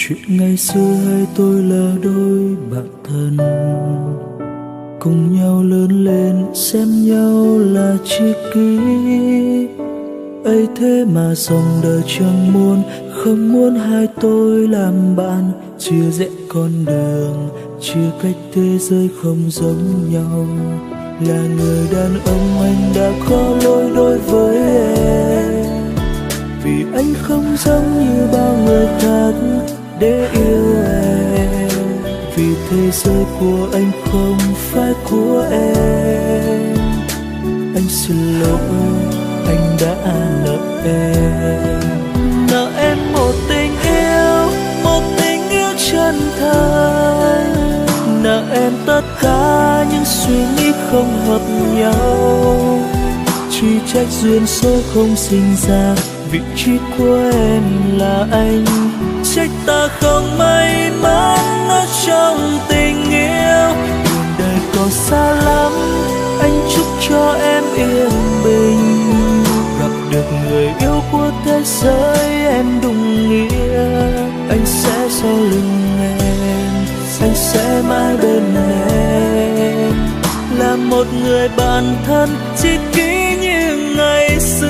Chuyện ngày xưa hai tôi là đôi bạn thân, cùng nhau lớn lên xem nhau là tri kỷ. Ấy thế mà dòng đời chẳng muốn, không muốn hai tôi làm bạn. Chia rẽ con đường, chia cách thế giới không giống nhau. Là người đàn ông anh đã có lỗi đối với em, vì anh không giống như bao người khác để yêu em. Vì thế giới của anh không phải của em. Anh xin lỗi, anh đã nợ em. Nợ em một tình yêu chân thành. Nợ em tất cả những suy nghĩ không hợp nhau. Chỉ trách duyên số không sinh ra, vị trí của em là anh. Trách ta không may mắn ở trong tình yêu. Đường đời có xa lắm, anh chúc cho em yên bình. Gặp được người yêu của thế giới em đúng nghĩa. Anh sẽ sau lưng em, anh sẽ mãi bên em. Là một người bạn thân tri kỷ như ngày xưa.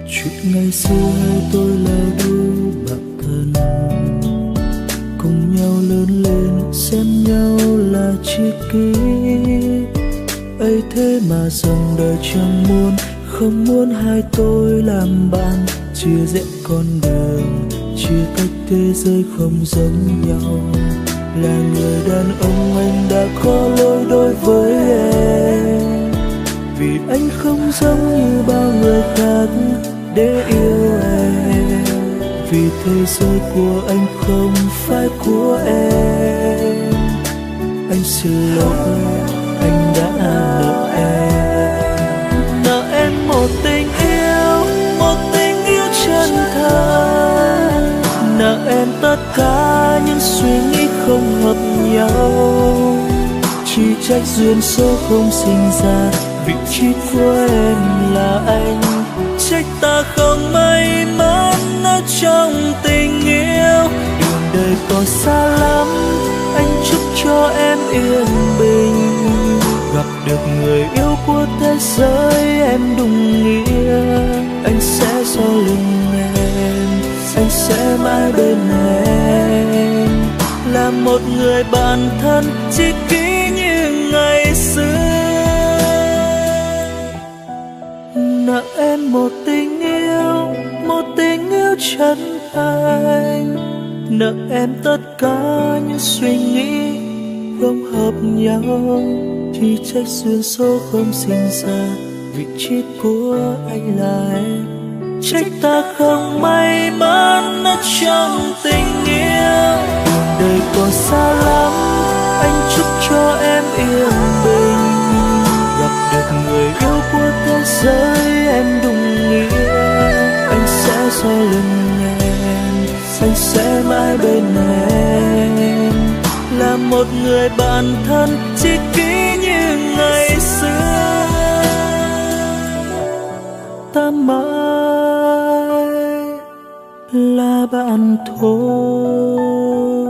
Chuyện ngày xưa hai tôi là đôi bạn thân, cùng nhau lớn lên xem nhau là tri kỷ. Ấy thế mà dòng đời chẳng muốn, không muốn hai tôi làm bạn. Chia rẽ con đường, chia cách thế giới không giống nhau. Là người đàn ông anh đã có lỗi đối với em, vì anh không giống như bao người khác để yêu em. Vì thế giới của anh không phải của em. Anh xin lỗi, anh đã nợ em. Nợ em một tình yêu chân thành. Nợ em tất cả những suy nghĩ không hợp nhau. Chỉ trách duyên số không sinh ra, vị trí của em là anh. Trách ta không may mắn ở trong tình yêu. Đường đời còn xa lắm, anh chúc cho em yên bình. Gặp được người yêu của thế giới em đúng nghĩa. Anh sẽ sau lưng em, anh sẽ mãi bên em. Là một người bạn thân tri kỷ như ngày xưa. Nợ em một tình yêu chân thành. Nợ em tất cả những suy nghĩ không hợp nhau. Chỉ trách duyên số không sinh ra, vị trí của anh là em. Trách ta không may mắn ở trong tình yêu. Đường đời còn xa lắm, anh chúc cho em yên bình. Gặp được người yêu của thế giới em đúng nghĩa. Anh sẽ sau lưng em, anh sẽ mãi bên em. Là một người bạn thân tri kỷ như ngày xưa. Ta mãi là bạn thôi.